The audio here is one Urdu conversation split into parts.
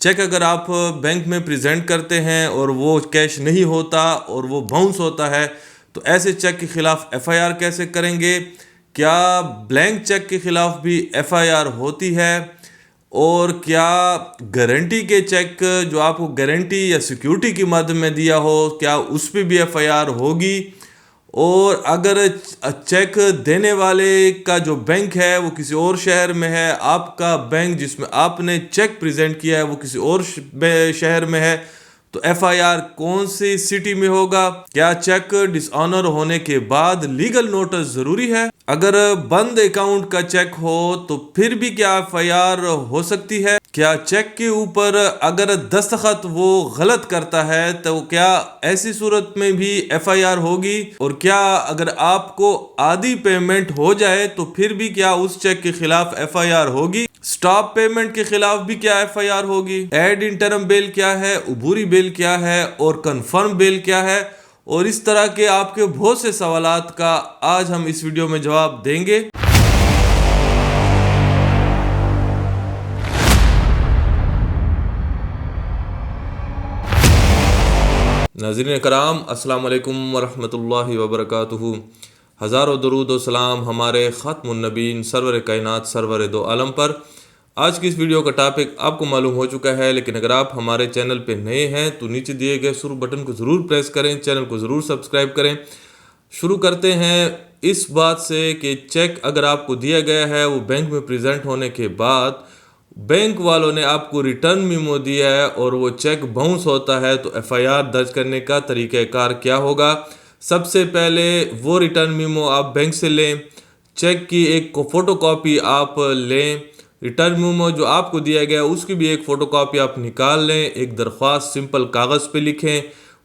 چیک اگر آپ بینک میں پریزنٹ کرتے ہیں اور وہ کیش نہیں ہوتا اور وہ باؤنس ہوتا ہے تو ایسے چیک کے خلاف ایف آئی آر کیسے کریں گے؟ کیا بلینک چیک کے خلاف بھی ایف آئی آر ہوتی ہے؟ اور کیا گارنٹی کے چیک جو آپ کو گارنٹی یا سیکیورٹی کی مد میں دیا ہو کیا اس پہ بھی ایف آئی آر ہوگی؟ اور اگر چیک دینے والے کا جو بینک ہے وہ کسی اور شہر میں ہے، آپ کا بینک جس میں آپ نے چیک پریزنٹ کیا ہے وہ کسی اور شہر میں ہے، تو ایف آئی آر کون سی سٹی میں ہوگا؟ کیا چیک ڈس آنر ہونے کے بعد لیگل نوٹس ضروری ہے؟ اگر بند اکاؤنٹ کا چیک ہو تو پھر بھی کیا ایف آئی آر ہو سکتی ہے؟ کیا چیک کے اوپر اگر دستخط وہ غلط کرتا ہے تو کیا ایسی صورت میں بھی ایف آئی آر ہوگی؟ اور کیا اگر آپ کو آدھی پیمنٹ ہو جائے تو پھر بھی کیا اس چیک کے خلاف ایف آئی آر ہوگی؟ سٹاپ پیمنٹ کے خلاف بھی کیا ایف آئی آر ہوگی؟ ایڈ انٹرم بل کیا ہے، عبوری بل کیا ہے اور کنفرم بل کیا ہے؟ اور اس طرح کے آپ کے بہت سے سوالات کا آج ہم اس ویڈیو میں جواب دیں گے۔ ناظرین کرام، السلام علیکم ورحمۃ اللہ وبرکاتہ۔ ہزاروں درود و سلام ہمارے ختم النبیین سرور کائنات سرور دو عالم پر۔ آج کی اس ویڈیو کا ٹاپک آپ کو معلوم ہو چکا ہے، لیکن اگر آپ ہمارے چینل پہ نئے ہیں تو نیچے دیے گئے سرخ بٹن کو ضرور پریس کریں، چینل کو ضرور سبسکرائب کریں۔ شروع کرتے ہیں اس بات سے کہ چیک اگر آپ کو دیا گیا ہے وہ بینک میں پریزنٹ ہونے کے بعد بینک والوں نے آپ کو ریٹرن میمو دیا ہے اور وہ چیک باؤنس ہوتا ہے تو ایف آئی آر درج کرنے کا طریقہ کار کیا ہوگا؟ سب سے پہلے وہ ریٹرن میمو آپ بینک سے لیں، چیک کی ایک فوٹو کاپی آپ لیں، ریٹرن میمو جو آپ کو دیا گیا اس کی بھی ایک فوٹو کاپی آپ نکال لیں، ایک درخواست سمپل کاغذ پہ لکھیں،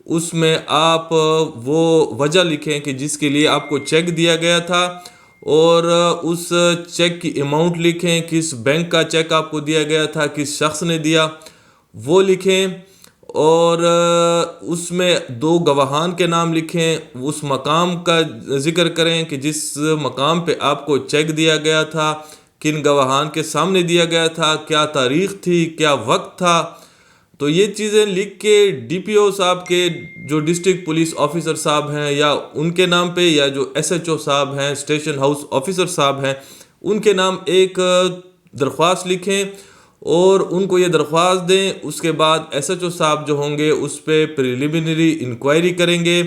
اس میں آپ وہ وجہ لکھیں کہ جس کے لیے آپ کو چیک دیا گیا تھا، اور اس چیک کی اماؤنٹ لکھیں، کس بینک کا چیک آپ کو دیا گیا تھا، کس شخص نے دیا وہ لکھیں، اور اس میں 2 گواہان کے نام لکھیں، اس مقام کا ذکر کریں کہ جس مقام پہ آپ کو چیک دیا گیا تھا کن گواہان کے سامنے دیا گیا تھا، کیا تاریخ تھی، کیا وقت تھا۔ تو یہ چیزیں لکھ کے ڈی پی او صاحب کے جو ڈسٹرکٹ پولیس آفیسر صاحب ہیں یا ان کے نام پہ، یا جو ایس ایچ او صاحب ہیں، اسٹیشن ہاؤس آفیسر صاحب ہیں، ان کے نام ایک درخواست لکھیں اور ان کو یہ درخواست دیں۔ اس کے بعد ایس ایچ او صاحب جو ہوں گے اس پہ پریلیمنری انکوائری کریں گے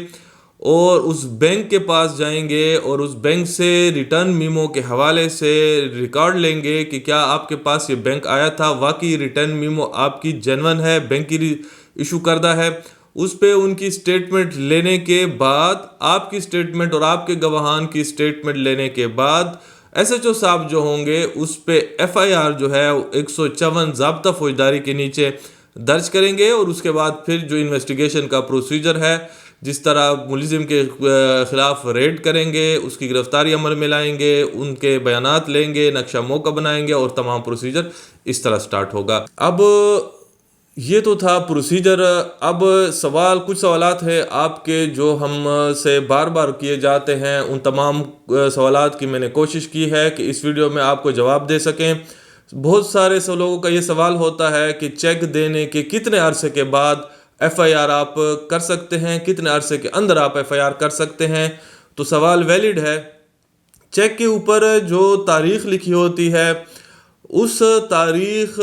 اور اس بینک کے پاس جائیں گے اور اس بینک سے ریٹرن میمو کے حوالے سے ریکارڈ لیں گے کہ کیا آپ کے پاس یہ بینک آیا تھا، واقعی ریٹرن میمو آپ کی جینون ہے، بینک کی ایشو کردہ ہے۔ اس پہ ان کی سٹیٹمنٹ لینے کے بعد، آپ کی سٹیٹمنٹ اور آپ کے گواہان کی سٹیٹمنٹ لینے کے بعد ایس ایچ او صاحب جو ہوں گے اس پہ ایف آئی آر جو ہے 154 ضابطہ فوجداری کے نیچے درج کریں گے، اور اس کے بعد پھر جو انویسٹیگیشن کا پروسیجر ہے، جس طرح ملزم کے خلاف ریڈ کریں گے، اس کی گرفتاری عمل میں لائیں گے، ان کے بیانات لیں گے، نقشہ موقع بنائیں گے اور تمام پروسیجر اس طرح سٹارٹ ہوگا۔ اب یہ تو تھا پروسیجر۔ اب کچھ سوالات ہیں آپ کے جو ہم سے بار بار کیے جاتے ہیں، ان تمام سوالات کی میں نے کوشش کی ہے کہ اس ویڈیو میں آپ کو جواب دے سکیں۔ بہت سارے لوگوں کا یہ سوال ہوتا ہے کہ چیک دینے کے کتنے عرصے کے بعد ایف آئی آر آپ کر سکتے ہیں، کتنے عرصے کے اندر آپ ایف آئی آر کر سکتے ہیں؟ تو سوال ویلڈ ہے۔ چیک کے اوپر جو تاریخ لکھی ہوتی ہے اس تاریخ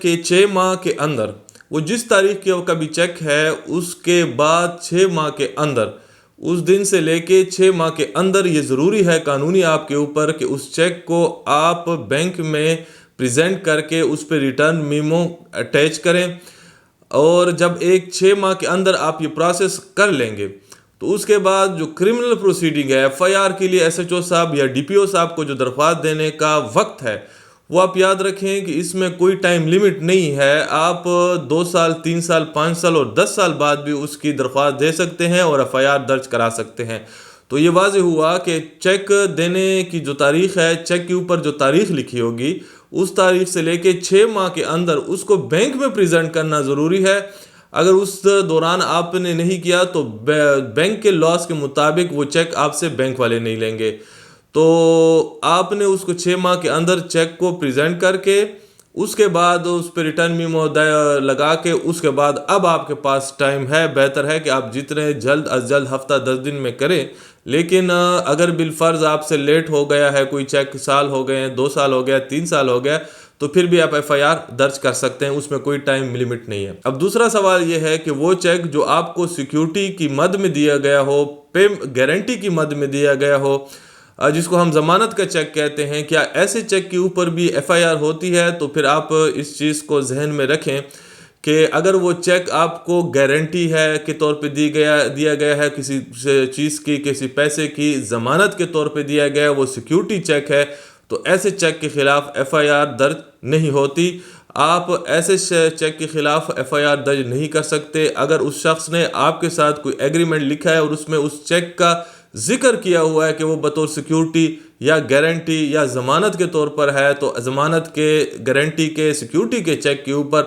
کے 6 ماہ کے اندر، وہ جس تاریخ کا بھی چیک ہے اس کے بعد 6 ماہ کے اندر، اس دن سے لے کے 6 ماہ کے اندر یہ ضروری ہے قانونی آپ کے اوپر کہ اس چیک کو آپ بینک میں پریزنٹ کر کے اس پہ ریٹرن میمو اٹیچ کریں، اور جب 6 ماہ کے اندر آپ یہ پروسیس کر لیں گے تو اس کے بعد جو کرمنل پروسیڈنگ ہے ایف آئی آر کے لیے ایس ایچ او صاحب یا ڈی پی او صاحب کو جو درخواست دینے کا وقت ہے وہ آپ یاد رکھیں کہ اس میں کوئی ٹائم لیمٹ نہیں ہے۔ آپ 2 سال، 3 سال، 5 سال اور 10 سال بعد بھی اس کی درخواست دے سکتے ہیں اور ایف آئی آر درج کرا سکتے ہیں۔ تو یہ واضح ہوا کہ چیک دینے کی جو تاریخ ہے، چیک کے اوپر جو تاریخ لکھی ہوگی اس تاریخ سے لے کے 6 ماہ کے اندر اس کو بینک میں پریزنٹ کرنا ضروری ہے۔ اگر اس دوران آپ نے نہیں کیا تو بینک کے لاس کے مطابق وہ چیک آپ سے بینک والے نہیں لیں گے۔ تو آپ نے اس کو 6 ماہ کے اندر چیک کو پریزنٹ کر کے اس کے بعد اس پہ ریٹرن میمو لگا کے اس کے بعد اب آپ کے پاس ٹائم ہے، بہتر ہے کہ آپ جتنے جلد از جلد ہفتہ 10 دن میں کریں. لیکن اگر بالفرض آپ سے لیٹ ہو گیا ہے، کوئی چیک سال ہو گئے ہیں، 2 سال ہو گیا، 3 سال ہو گیا، تو پھر بھی آپ ایف آئی آر درج کر سکتے ہیں، اس میں کوئی ٹائم لمٹ نہیں ہے. اب دوسرا سوال یہ ہے کہ وہ چیک جو آپ کو سیکیورٹی کی مد میں دیا گیا ہو، گارنٹی کی مد میں دیا گیا ہو، جس کو ہم ضمانت کا چیک کہتے ہیں، کیا ایسے چیک کے اوپر بھی ایف آئی آر ہوتی ہے؟ تو پھر آپ اس چیز کو ذہن میں رکھیں کہ اگر وہ چیک آپ کو گارنٹی ہے کے طور پہ دیا گیا ہے، کسی چیز کی، کسی پیسے کی ضمانت کے طور پہ دیا گیا ہے، وہ سیکیورٹی چیک ہے، تو ایسے چیک کے خلاف ایف آئی آر درج نہیں ہوتی. آپ ایسے چیک کے خلاف ایف آئی آر درج نہیں کر سکتے اگر اس شخص نے آپ کے ساتھ کوئی ایگریمنٹ لکھا ہے اور اس میں اس چیک کا ذکر کیا ہوا ہے کہ وہ بطور سیکیورٹی یا گارنٹی یا ضمانت کے طور پر ہے. تو ضمانت کے، گارنٹی کے، سیکیورٹی کے چیک کے اوپر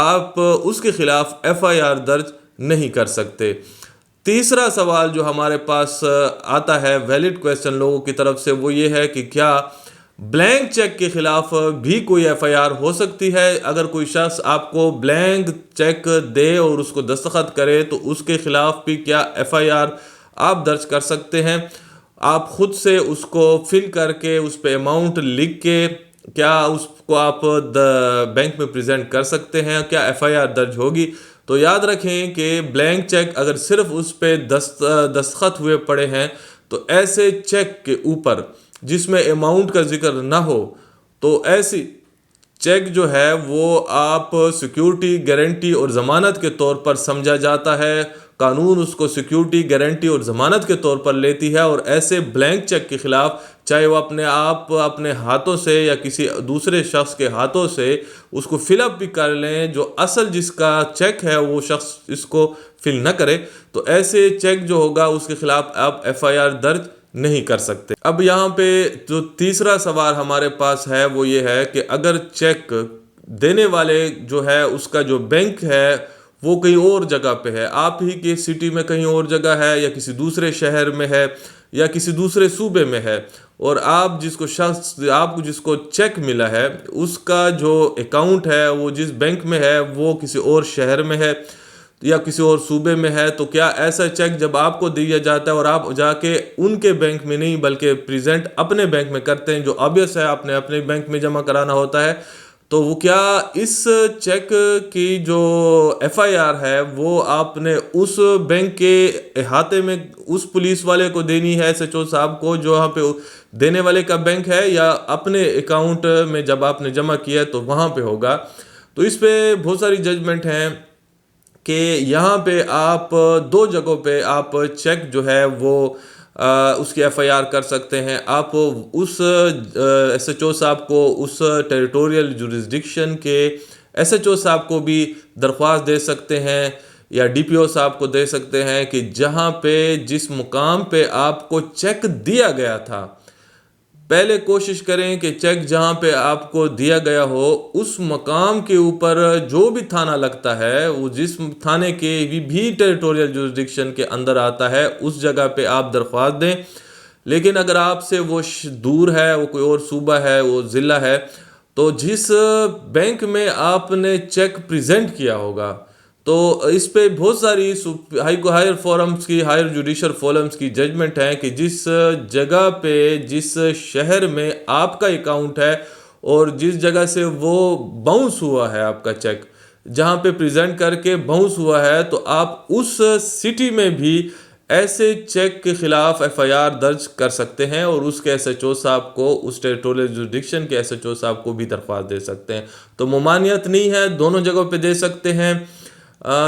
آپ اس کے خلاف ایف آئی آر درج نہیں کر سکتے. تیسرا سوال جو ہمارے پاس آتا ہے ویلڈ کویسچن لوگوں کی طرف سے، وہ یہ ہے کہ کیا بلینک چیک کے خلاف بھی کوئی ایف آئی آر ہو سکتی ہے؟ اگر کوئی شخص آپ کو بلینک چیک دے اور اس کو دستخط کرے تو اس کے خلاف بھی کیا ایف آئی آر آپ درج کر سکتے ہیں؟ آپ خود سے اس کو فل کر کے اس پہ اماؤنٹ لکھ کے کیا اس کو آپ بینک میں پریزنٹ کر سکتے ہیں؟ کیا ایف آئی آر درج ہوگی؟ تو یاد رکھیں کہ بلینک چیک اگر صرف اس پہ دستخط ہوئے پڑے ہیں تو ایسے چیک کے اوپر جس میں اماؤنٹ کا ذکر نہ ہو تو ایسی چیک جو ہے وہ آپ سیکیورٹی، گارنٹی اور ضمانت کے طور پر سمجھا جاتا ہے. قانون اس کو سیکیورٹی، گارنٹی اور ضمانت کے طور پر لیتی ہے، اور ایسے بلینک چیک کے خلاف چاہے وہ اپنے ہاتھوں سے یا کسی دوسرے شخص کے ہاتھوں سے اس کو فل اپ بھی کر لیں، جو اصل جس کا چیک ہے وہ شخص اس کو فل نہ کرے، تو ایسے چیک جو ہوگا اس کے خلاف آپ ایف آئی آر درج نہیں کر سکتے. اب یہاں پہ جو تیسرا سوال ہمارے پاس ہے وہ یہ ہے کہ اگر چیک دینے والے جو ہے اس کا جو بینک ہے وہ کہیں اور جگہ پہ ہے، آپ ہی کے سٹی میں کہیں اور جگہ ہے یا کسی دوسرے شہر میں ہے یا کسی دوسرے صوبے میں ہے، اور آپ جس کو چیک ملا ہے اس کا جو اکاؤنٹ ہے وہ جس بینک میں ہے وہ کسی اور شہر میں ہے یا کسی اور صوبے میں ہے، تو کیا ایسا چیک جب آپ کو دیا جاتا ہے اور آپ جا کے ان کے بینک میں نہیں بلکہ پریزنٹ اپنے بینک میں کرتے ہیں، جو آبویس ہے آپ نے اپنے بینک میں جمع کرانا ہوتا ہے، تو وہ کیا اس چیک کی جو ایف آئی آر ہے وہ آپ نے اس بینک کے احاطے میں اس پولیس والے کو دینی ہے، ایس ایچ او صاحب کو جو وہاں پہ دینے والے کا بینک ہے، یا اپنے اکاؤنٹ میں جب آپ نے جمع کیا ہے تو وہاں پہ ہوگا؟ تو اس پہ بہت ساری ججمنٹ ہیں کہ یہاں پہ آپ 2 جگہوں پہ آپ چیک جو ہے وہ اس کی ایف آئی آر کر سکتے ہیں. آپ اس ایس ایچ او صاحب کو، اس ٹیریٹوریل جورسڈکشن کے ایس ایچ او صاحب کو بھی درخواست دے سکتے ہیں یا ڈی پی او صاحب کو دے سکتے ہیں کہ جہاں پہ جس مقام پہ آپ کو چیک دیا گیا تھا، پہلے کوشش کریں کہ چیک جہاں پہ آپ کو دیا گیا ہو اس مقام کے اوپر جو بھی تھانہ لگتا ہے، وہ جس تھانے کے بھی ٹیریٹوریل جورسڈکشن کے اندر آتا ہے، اس جگہ پہ آپ درخواست دیں. لیکن اگر آپ سے وہ دور ہے، وہ کوئی اور صوبہ ہے، وہ ضلع ہے، تو جس بینک میں آپ نے چیک پریزنٹ کیا ہوگا، تو اس پہ بہت ساری ہائر جوڈیشل فورمز کی ججمنٹ ہیں کہ جس جگہ پہ، جس شہر میں آپ کا اکاؤنٹ ہے اور جس جگہ سے وہ باؤنس ہوا ہے آپ کا چیک، جہاں پہ پریزنٹ کر کے باؤنس ہوا ہے، تو آپ اس سٹی میں بھی ایسے چیک کے خلاف ایف آئی آر درج کر سکتے ہیں اور اس کے ایس ایچ او صاحب کو، اس ٹیریٹوریل جورسڈکشن کے ایس ایچ او صاحب کو بھی درخواست دے سکتے ہیں. تو ممانعت نہیں ہے، دونوں جگہوں پہ دے سکتے ہیں.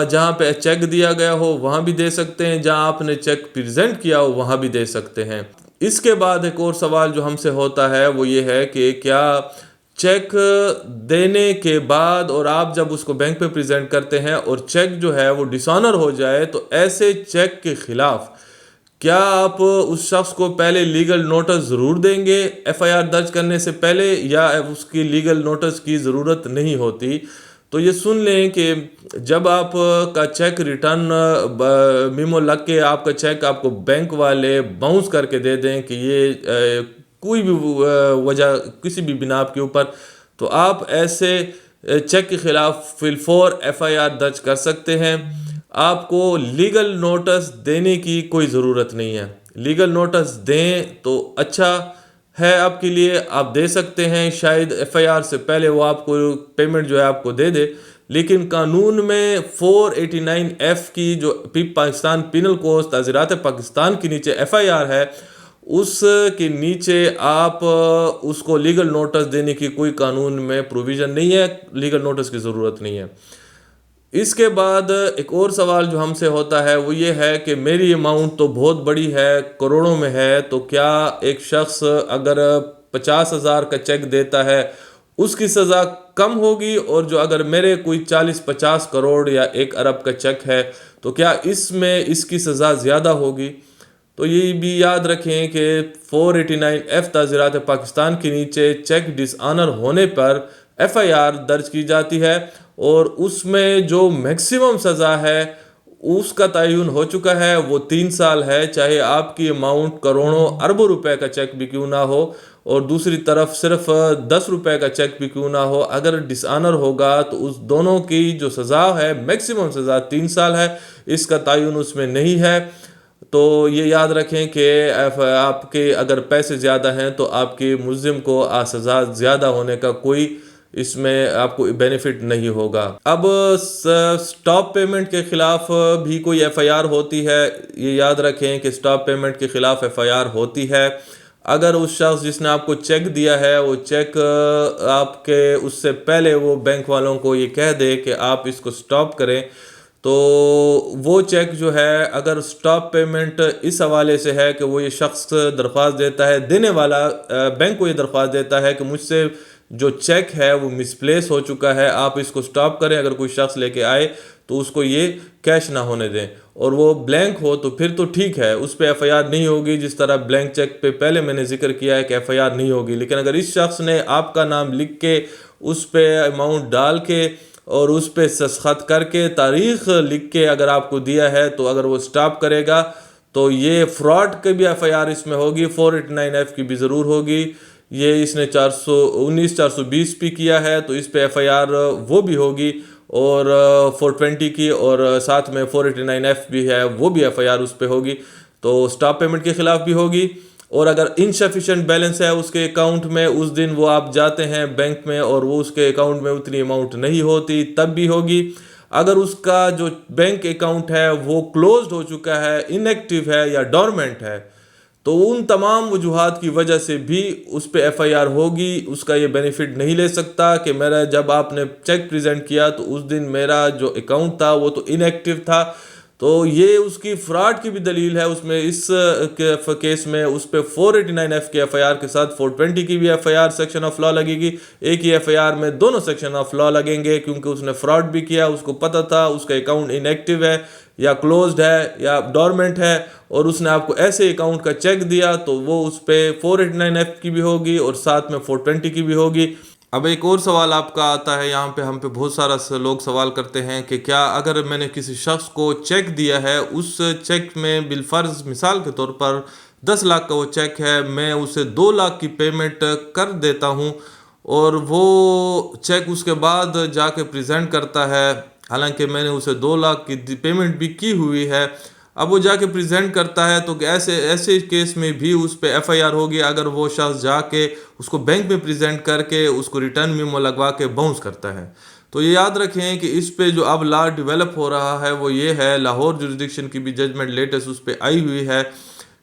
جہاں پہ چیک دیا گیا ہو وہاں بھی دے سکتے ہیں، جہاں آپ نے چیک پریزنٹ کیا ہو وہاں بھی دے سکتے ہیں. اس کے بعد ایک اور سوال جو ہم سے ہوتا ہے وہ یہ ہے کہ کیا چیک دینے کے بعد اور آپ جب اس کو بینک پہ پریزنٹ کرتے ہیں اور چیک جو ہے وہ ڈس آنر ہو جائے، تو ایسے چیک کے خلاف کیا آپ اس شخص کو پہلے لیگل نوٹس ضرور دیں گے ایف آئی آر درج کرنے سے پہلے، یا اس کی لیگل نوٹس کی ضرورت نہیں ہوتی؟ تو یہ سن لیں کہ جب آپ کا چیک ریٹرن میمو لگ کے آپ کا چیک آپ کو بینک والے باؤنس کر کے دے دیں کہ یہ کوئی بھی وجہ، کسی بھی بنا کے اوپر، تو آپ ایسے چیک کے خلاف فی الفور FIR درج کر سکتے ہیں. آپ کو لیگل نوٹس دینے کی کوئی ضرورت نہیں ہے. لیگل نوٹس دیں تو اچھا ہے آپ کے لیے، آپ دے سکتے ہیں. شاید FIR سے پہلے وہ آپ کو پیمنٹ جو ہے آپ کو دے دے، لیکن قانون میں 489F کی جو پاکستان پینل کوڈ تعزیرات پاکستان کے نیچے FIR ہے، اس کے نیچے آپ اس کو لیگل نوٹس دینے کی کوئی قانون میں پروویژن نہیں ہے، لیگل نوٹس کی ضرورت نہیں ہے. اس کے بعد ایک اور سوال جو ہم سے ہوتا ہے وہ یہ ہے کہ میری اماؤنٹ تو بہت بڑی ہے، کروڑوں میں ہے، تو کیا ایک شخص اگر 50,000 کا چیک دیتا ہے اس کی سزا کم ہوگی، اور جو اگر میرے کوئی 40-50 کروڑ یا 1 ارب کا چیک ہے تو کیا اس میں اس کی سزا زیادہ ہوگی؟ تو یہ بھی یاد رکھیں کہ 489F تعزیرات پاکستان کے نیچے چیک ڈس آنر ہونے پر FIR درج کی جاتی ہے، اور اس میں جو میکسیمم سزا ہے اس کا تعین ہو چکا ہے، وہ 3 سال ہے، چاہے آپ کی اماؤنٹ کروڑوں اربوں روپے کا چیک بھی کیوں نہ ہو، اور دوسری طرف صرف 10 روپے کا چیک بھی کیوں نہ ہو. اگر ڈس آنر ہوگا تو اس دونوں کی جو سزا ہے میکسیمم سزا 3 سال ہے، اس کا تعین اس میں نہیں ہے. تو یہ یاد رکھیں کہ آپ کے اگر پیسے زیادہ ہیں تو آپ کے ملزم کو سزا زیادہ ہونے کا کوئی اس میں آپ کو بینیفٹ نہیں ہوگا. اب سٹاپ پیمنٹ کے خلاف بھی کوئی FIR ہوتی ہے. یہ یاد رکھیں کہ سٹاپ پیمنٹ کے خلاف FIR ہوتی ہے اگر اس شخص جس نے آپ کو چیک دیا ہے وہ چیک آپ کے اس سے پہلے وہ بینک والوں کو یہ کہہ دے کہ آپ اس کو سٹاپ کریں. تو وہ چیک جو ہے اگر سٹاپ پیمنٹ اس حوالے سے ہے کہ وہ یہ شخص درخواست دیتا ہے، دینے والا بینک کو یہ درخواست دیتا ہے کہ مجھ سے جو چیک ہے وہ مس پلیس ہو چکا ہے، آپ اس کو سٹاپ کریں. اگر کوئی شخص لے کے آئے تو اس کو یہ کیش نہ ہونے دیں، اور وہ بلینک ہو تو پھر تو ٹھیک ہے، اس پہ FIR نہیں ہوگی. جس طرح بلینک چیک پہ پہلے میں نے ذکر کیا ہے کہ FIR نہیں ہوگی، لیکن اگر اس شخص نے آپ کا نام لکھ کے اس پہ اماؤنٹ ڈال کے اور اس پہ دستخط کر کے تاریخ لکھ کے اگر آپ کو دیا ہے، تو اگر وہ سٹاپ کرے گا تو یہ فراڈ کے بھی FIR اس میں ہوگی، 489F کی بھی ضرور ہوگی. یہ اس نے 419-420 پہ کیا ہے تو اس پہ FIR وہ بھی ہوگی، اور 420 کی، اور ساتھ میں 489F بھی ہے وہ بھی FIR اس پہ ہوگی. تو سٹاپ پیمنٹ کے خلاف بھی ہوگی. اور اگر انسفیشینٹ بیلنس ہے اس کے اکاؤنٹ میں، اس دن وہ آپ جاتے ہیں بینک میں اور وہ اس کے اکاؤنٹ میں اتنی اماؤنٹ نہیں ہوتی، تب بھی ہوگی. اگر اس کا جو بینک اکاؤنٹ ہے وہ کلوزڈ ہو چکا ہے، ان ایکٹیو ہے یا ڈورمنٹ ہے، تو ان تمام وجوہات کی وجہ سے بھی اس پہ FIR ہوگی. اس کا یہ بینیفٹ نہیں لے سکتا کہ میرا جب آپ نے چیک پریزنٹ کیا تو اس دن میرا جو اکاؤنٹ تھا وہ تو ان ایکٹیو تھا. تو یہ اس کی فراڈ کی بھی دلیل ہے. اس میں اس کیس میں اس پہ 489F کے FIR کے ساتھ 420 کی بھی FIR سیکشن آف لا لگے گی. ایک ہی FIR میں دونوں سیکشن آف لا لگیں گے، کیونکہ اس نے فراڈ بھی کیا، اس کو پتہ تھا اس کا اکاؤنٹ ان ایکٹیو ہے یا کلوزڈ ہے یا ڈورمنٹ ہے، اور اس نے آپ کو ایسے اکاؤنٹ کا چیک دیا، تو وہ اس پہ 489F کی بھی ہوگی اور ساتھ میں 420 کی بھی ہوگی. اب ایک اور سوال آپ کا آتا ہے، یہاں پہ ہم پہ بہت سارا لوگ سوال کرتے ہیں کہ کیا اگر میں نے کسی شخص کو چیک دیا ہے، اس چیک میں بالفرض مثال کے طور پر 10 لاکھ کا وہ چیک ہے، میں اسے 2 لاکھ کی پیمنٹ کر دیتا ہوں، اور وہ چیک اس کے بعد جا کے پریزنٹ کرتا ہے، حالانکہ میں نے اسے 2 لاکھ کی پیمنٹ بھی کی ہوئی ہے. اب وہ جا کے پریزنٹ کرتا ہے تو ایسے کیس میں بھی اس پہ FIR ہوگی اگر وہ شخص جا کے اس کو بینک میں پریزنٹ کر کے اس کو ریٹرن میمو لگوا کے باؤنس کرتا ہے. تو یہ یاد رکھیں کہ اس پہ جو اب لا ڈیولپ ہو رہا ہے وہ یہ ہے، لاہور جوریسڈکشن کی بھی ججمنٹ لیٹسٹ اس پہ آئی ہوئی ہے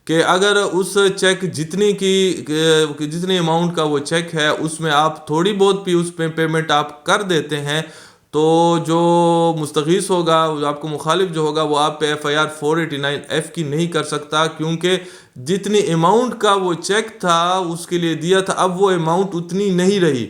کہ اگر اس چیک جتنی اماؤنٹ کا وہ چیک ہے اس میں آپ تھوڑی بہت بھی اس پہ پیمنٹ آپ کر دیتے ہیں، تو جو مستغیث ہوگا، آپ کو مخالف جو ہوگا، وہ آپ پہ FIR 489F کی نہیں کر سکتا، کیونکہ جتنی اماؤنٹ کا وہ چیک تھا اس کے لیے دیا تھا، اب وہ اماؤنٹ اتنی نہیں رہی.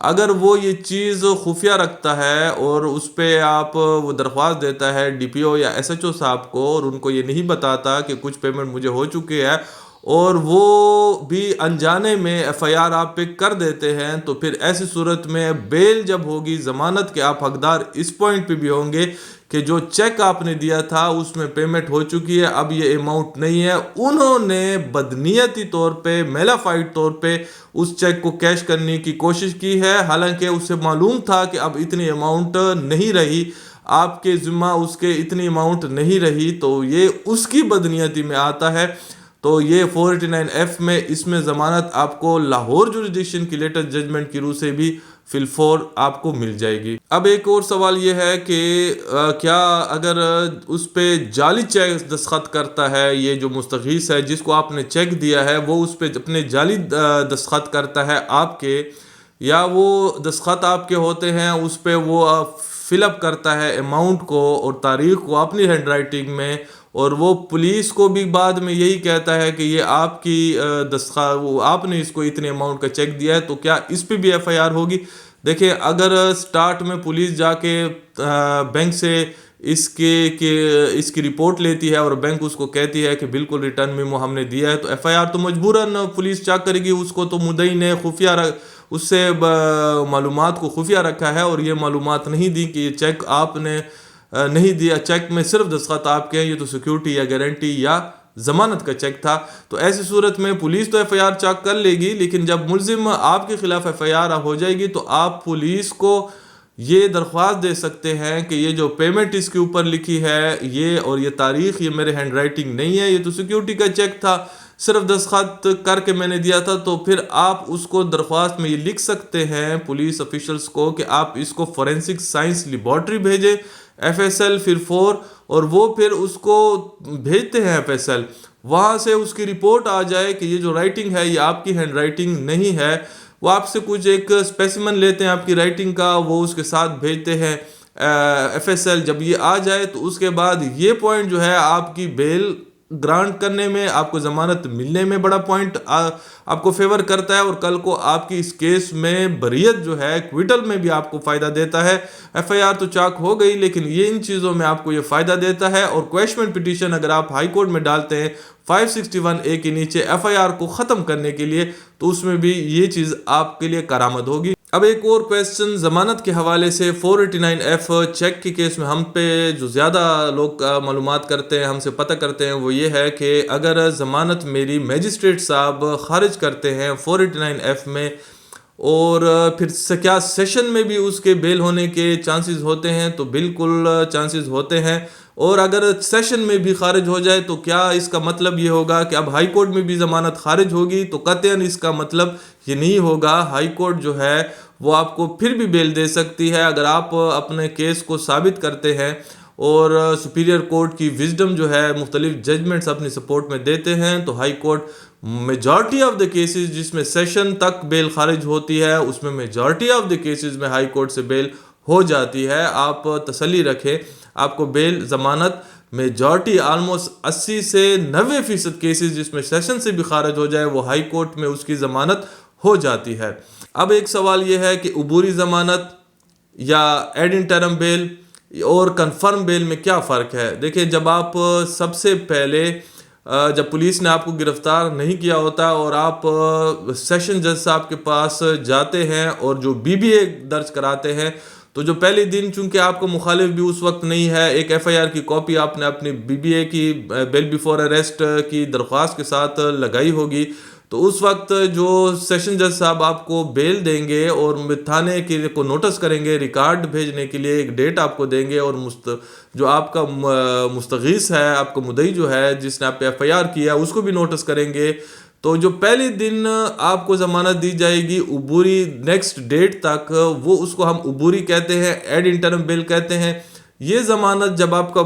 اگر وہ یہ چیز خفیہ رکھتا ہے اور اس پہ آپ وہ درخواست دیتا ہے DPO یا SHO صاحب کو، اور ان کو یہ نہیں بتاتا کہ کچھ پیمنٹ مجھے ہو چکی ہے، اور وہ بھی انجانے میں ایف آئی آر آپ پہ کر دیتے ہیں، تو پھر ایسی صورت میں بیل جب ہوگی ضمانت کے آپ حقدار اس پوائنٹ پہ بھی ہوں گے کہ جو چیک آپ نے دیا تھا اس میں پیمنٹ ہو چکی ہے، اب یہ اماؤنٹ نہیں ہے۔ انہوں نے بدنیتی طور پہ، میلافائڈ طور پہ اس چیک کو کیش کرنے کی کوشش کی ہے، حالانکہ اسے معلوم تھا کہ اب اتنی اماؤنٹ نہیں رہی، آپ کے ذمہ اس کے اتنی اماؤنٹ نہیں رہی، تو یہ اس کی بدنیتی میں آتا ہے۔ تو یہ 489F میں اس میں ضمانت آپ کو لاہور جوریسڈکشن کی لیٹسٹ ججمنٹ کی روح سے بھی فی الفور آپ کو مل جائے گی۔ اب ایک اور سوال یہ ہے کہ کیا اگر اس پہ جعلی چیک دستخط کرتا ہے، یہ جو مستغیث ہے جس کو آپ نے چیک دیا ہے وہ اس پہ اپنے جعلی دستخط کرتا ہے آپ کے، یا وہ دستخط آپ کے ہوتے ہیں اس پہ وہ فل اپ کرتا ہے اماؤنٹ کو اور تاریخ کو اپنی ہینڈ رائٹنگ میں، اور وہ پولیس کو بھی بعد میں یہی کہتا ہے کہ یہ آپ کی دستخط، آپ نے اس کو اتنے اماؤنٹ کا چیک دیا ہے، تو کیا اس پہ بھی ایف آئی آر ہوگی؟ دیکھیں، اگر سٹارٹ میں پولیس جا کے بینک سے اس کی رپورٹ لیتی ہے اور بینک اس کو کہتی ہے کہ بالکل ریٹرن میمو ہم نے دیا ہے، تو ایف آئی آر تو مجبوراً پولیس چیک کرے گی، اس کو تو مدعی نے خفیہ اس سے معلومات کو خفیہ رکھا ہے اور یہ معلومات نہیں دی کہ یہ چیک آپ نے نہیں دیا، چیک میں صرف دستخط آپ کے ہیں، یہ تو سیکیورٹی یا گارنٹی یا ضمانت کا چیک تھا۔ تو ایسی صورت میں پولیس تو ایف آئی آر چیک کر لے گی، لیکن جب ملزم آپ کے خلاف ایف آئی آر ہو جائے گی تو آپ پولیس کو یہ درخواست دے سکتے ہیں کہ یہ جو پیمنٹ اس کے اوپر لکھی ہے یہ اور یہ تاریخ، یہ میرے ہینڈ رائٹنگ نہیں ہے، یہ تو سیکیورٹی کا چیک تھا، صرف دستخط کر کے میں نے دیا تھا۔ تو پھر آپ اس کو درخواست میں یہ لکھ سکتے ہیں پولیس آفیشلز کو کہ آپ اس کو فورینسک سائنس لیبارٹری بھیجیں، ایف ایس ایل پھر 4، اور وہ پھر اس کو بھیجتے ہیں ایف ایس ایل، وہاں سے اس کی رپورٹ آ جائے کہ یہ جو رائٹنگ ہے یہ آپ کی ہینڈ رائٹنگ نہیں ہے، وہ آپ سے کچھ ایک اسپیسیمن لیتے ہیں آپ کی رائٹنگ کا، وہ اس کے ساتھ بھیجتے ہیں ایف ایس ایل۔ جب یہ آ جائے تو اس کے بعد یہ پوائنٹ جو ہے آپ کی بیل گرانٹ کرنے میں، آپ کو ضمانت ملنے میں بڑا پوائنٹ آپ کو فیور کرتا ہے، اور کل کو آپ کی اس کیس میں بریت جو ہے کوئٹل میں بھی آپ کو فائدہ دیتا ہے۔ ایف آئی آر تو چاک ہو گئی، لیکن یہ ان چیزوں میں آپ کو یہ فائدہ دیتا ہے، اور کویشمنٹ پٹیشن اگر آپ ہائی کورٹ میں ڈالتے ہیں 561A کے نیچے ایف آئی آر کو ختم کرنے کے لیے، تو اس میں بھی یہ چیز آپ کے لیے کارآمد ہوگی۔ اب ایک اور کویسچن ضمانت کے حوالے سے 489F چیک کی کیس میں ہم پہ جو زیادہ لوگ معلومات کرتے ہیں، ہم سے پتہ کرتے ہیں، وہ یہ ہے کہ اگر ضمانت میری میجسٹریٹ صاحب خارج کرتے ہیں 489F میں، اور پھر کیا سیشن میں بھی اس کے بیل ہونے کے چانسز ہوتے ہیں؟ تو بالکل چانسز ہوتے ہیں، اور اگر سیشن میں بھی خارج ہو جائے تو کیا اس کا مطلب یہ ہوگا کہ اب ہائی کورٹ میں بھی ضمانت خارج ہوگی؟ تو قطعاً اس کا مطلب یہ نہیں ہوگا۔ ہائی کورٹ جو ہے وہ آپ کو پھر بھی بیل دے سکتی ہے اگر آپ اپنے کیس کو ثابت کرتے ہیں، اور سپیریئر کورٹ کی وزڈم جو ہے مختلف ججمنٹس اپنی سپورٹ میں دیتے ہیں، تو high court majority of the cases جس میں سیشن تک بیل خارج ہوتی ہے، اس میں میجارٹی آف دا کیسز میں ہائی کورٹ سے بیل ہو جاتی ہے۔ آپ تسلی رکھیں، آپ کو بیل ضمانت میجارٹی آلموسٹ 80 سے 90% کیسز جس میں سیشن سے بھی خارج ہو جائے وہ ہائی کورٹ میں اس کی ضمانت ہو جاتی ہے۔ اب ایک سوال یہ ہے کہ عبوری ضمانت یا ایڈ انٹرم بیل اور کنفرم بیل میں کیا فرق ہے؟ دیکھیں، جب آپ سب سے پہلے جب پولیس نے آپ کو گرفتار نہیں کیا ہوتا اور آپ سیشن جج صاحب کے پاس جاتے ہیں اور جو بی بی اے درج کراتے ہیں، تو جو پہلے دن چونکہ آپ کو مخالف بھی اس وقت نہیں ہے، ایک ایف آئی آر کی کاپی آپ نے اپنی بی بی اے کی بیل بیفور اریسٹ کی درخواست کے ساتھ لگائی ہوگی، تو اس وقت جو سیشن جج صاحب آپ کو بیل دیں گے اور تھانے کو نوٹس کریں گے ریکارڈ بھیجنے کے لیے، ایک ڈیٹ آپ کو دیں گے، اور جو آپ کا مستغیث ہے، آپ کا مدعی جو ہے جس نے آپ پہ ایف آئی آر کیا اس کو بھی نوٹس کریں گے۔ تو جو پہلے دن آپ کو ضمانت دی جائے گی عبوری نیکسٹ ڈیٹ تک، وہ اس کو ہم عبوری کہتے ہیں، ایڈ انٹرم بیل کہتے ہیں۔ یہ ضمانت جب آپ کا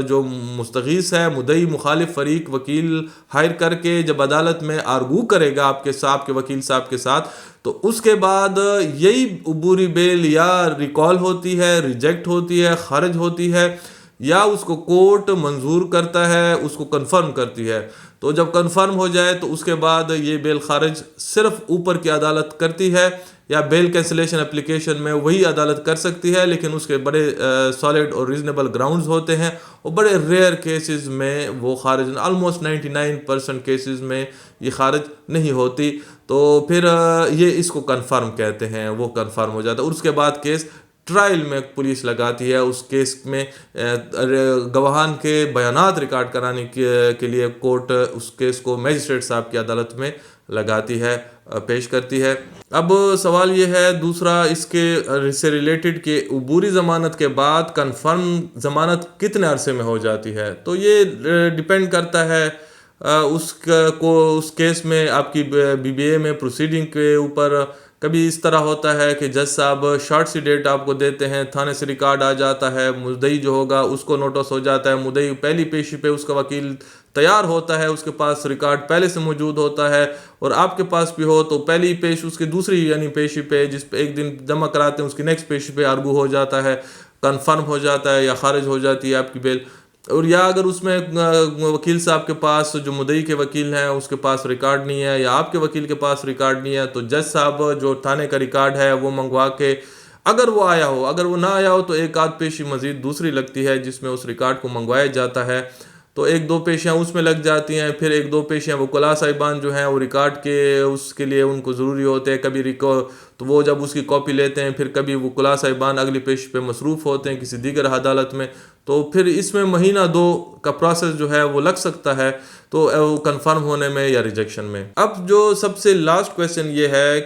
جو مستغیث ہے، مدعی مخالف فریق وکیل ہائر کر کے جب عدالت میں آرگو کرے گا آپ کے وکیل صاحب کے ساتھ، تو اس کے بعد یہی عبوری بیل یا ریکال ہوتی ہے، ریجیکٹ ہوتی ہے، خارج ہوتی ہے، یا اس کو کورٹ منظور کرتا ہے، اس کو کنفرم کرتی ہے۔ تو جب کنفرم ہو جائے تو اس کے بعد یہ بیل خارج صرف اوپر کی عدالت کرتی ہے، یا بیل کینسلیشن اپلیکیشن میں وہی عدالت کر سکتی ہے، لیکن اس کے بڑے سالڈ اور ریزنیبل گراؤنڈز ہوتے ہیں، اور بڑے ریئر کیسز میں وہ خارج، آلموسٹ 99% کیسز میں یہ خارج نہیں ہوتی، تو پھر یہ اس کو کنفرم کہتے ہیں، وہ کنفرم ہو جاتا ہے، اور اس کے بعد کیس ٹرائل میں پولیس لگاتی ہے، اس کیس میں گواہان کے بیانات ریکارڈ کرانے کے لیے کورٹ اس کیس کو میجسٹریٹ صاحب کی عدالت میں لگاتی ہے، پیش کرتی ہے۔ اب سوال یہ ہے دوسرا اس کے سے ریلیٹڈ کہ عبوری ضمانت کے بعد کنفرم ضمانت کتنے عرصے میں ہو جاتی ہے، تو یہ ڈیپینڈ کرتا ہے اس کیس میں آپ کی بی بی اے میں پروسیڈنگ کے اوپر۔ کبھی اس طرح ہوتا ہے کہ جج صاحب شارٹ سی ڈیٹ آپ کو دیتے ہیں، تھانے سے ریکارڈ آ جاتا ہے، مدعی جو ہوگا اس کو نوٹس ہو جاتا ہے، مدعی پہلی پیشی پہ اس کا وکیل تیار ہوتا ہے، اس کے پاس ریکارڈ پہلے سے موجود ہوتا ہے، اور آپ کے پاس بھی ہو تو پہلی پیش اس کی دوسری یعنی پیشی پہ جس پہ ایک دن جمع کراتے ہیں اس کی نیکسٹ پیشی پہ آرگو ہو جاتا ہے، کنفرم ہو جاتا ہے یا خارج ہو جاتی ہے آپ کی بیل۔ اور یا اگر اس میں وکیل صاحب کے پاس جو مدعی کے وکیل ہیں اس کے پاس ریکارڈ نہیں ہے یا آپ کے وکیل کے پاس ریکارڈ نہیں ہے، تو جج صاحب جو تھانے کا ریکارڈ ہے وہ منگوا کے، اگر وہ آیا ہو، اگر وہ نہ آیا ہو تو ایک آدھ پیشی مزید دوسری لگتی ہے جس میں اس ریکارڈ کو منگوایا جاتا ہے، تو ایک دو پیشیاں اس میں لگ جاتی ہیں، پھر ایک دو پیشیاں وکلاء صاحبان جو ہیں وہ ریکارڈ کے اس کے لیے ان کو ضروری ہوتے ہیں، کبھی تو وہ جب اس کی کاپی لیتے ہیں، پھر کبھی وکلاء صاحبان اگلی پیشی پہ مصروف ہوتے ہیں کسی دیگر عدالت میں، تو پھر اس میں مہینہ دو کا پروسیس جو ہے وہ لگ سکتا ہے، تو کنفرم ہونے میں یا ریجیکشن میں۔ اب جو سب سے لاسٹ کویسچن یہ ہے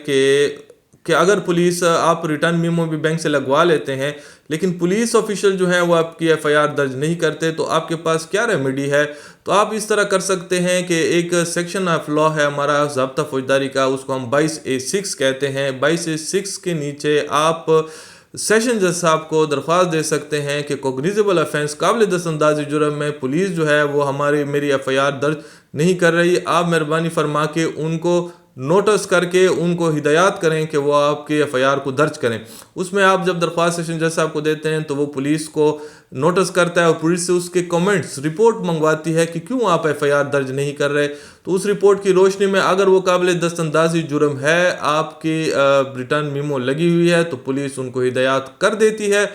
کہ اگر پولیس آپ ریٹرن میمو بھی بینک سے لگوا لیتے ہیں لیکن پولیس آفیشل جو ہیں وہ آپ کی ایف آئی آر درج نہیں کرتے، تو آپ کے پاس کیا ریمیڈی ہے؟ تو آپ اس طرح کر سکتے ہیں کہ ایک سیکشن آف لا ہے ہمارا ضابطہ فوجداری کا، اس کو ہم 22A6 کہتے ہیں، 22A6 کے نیچے آپ سیشن جج صاحب کو درخواست دے سکتے ہیں کہ کوگنیزیبل افینس قابل دست اندازی جرم میں پولیس جو ہے وہ میری ایف آئی آر درج نہیں کر رہی، آپ مہربانی فرما کے ان کو نوٹس کر کے ان کو ہدایات کریں کہ وہ آپ کے ایف آئی آر کو درج کریں۔ اس میں آپ جب درخواست سیشن جج صاحب کو دیتے ہیں تو وہ پولیس کو نوٹس کرتا ہے اور پولیس سے اس کے کمنٹس رپورٹ منگواتی ہے کہ کیوں آپ ایف آئی آر درج نہیں کر رہے، تو اس رپورٹ کی روشنی میں اگر وہ قابل دست اندازی جرم ہے، آپ کی ریٹرن میمو لگی ہوئی ہے، تو پولیس ان کو ہدایات کر دیتی ہے،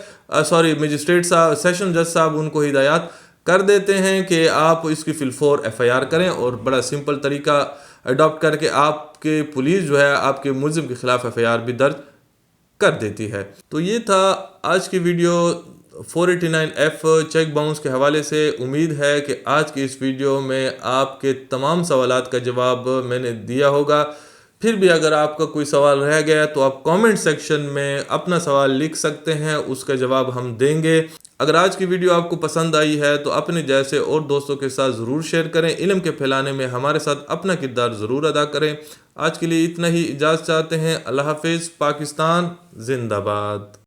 میجسٹریٹ صاحب سیشن جج صاحب ان کو ہدایات کر دیتے ہیں کہ آپ اس کی فی الفور ایف آئی آر کریں، اور بڑا سمپل طریقہ اڈاپٹ کر کے آپ کے پولیس جو ہے آپ کے ملزم کے خلاف ایف آئی آر بھی درج کر دیتی ہے۔ تو یہ تھا آج کی ویڈیو 489F چیک باؤنس کے حوالے سے۔ امید ہے کہ آج کی اس ویڈیو میں آپ کے تمام سوالات کا جواب میں نے دیا ہوگا۔ پھر بھی اگر آپ کا کوئی سوال رہ گیا تو آپ کامنٹ سیکشن میں اپنا سوال لکھ سکتے ہیں، اس کا جواب ہم دیں گے۔ اگر آج کی ویڈیو آپ کو پسند آئی ہے تو اپنے جیسے اور دوستوں کے ساتھ ضرور شیئر کریں، علم کے پھیلانے میں ہمارے ساتھ اپنا کردار ضرور ادا کریں۔ آج کے لیے اتنا ہی، اجازت چاہتے ہیں۔ اللہ حافظ۔ پاکستان زندہ باد۔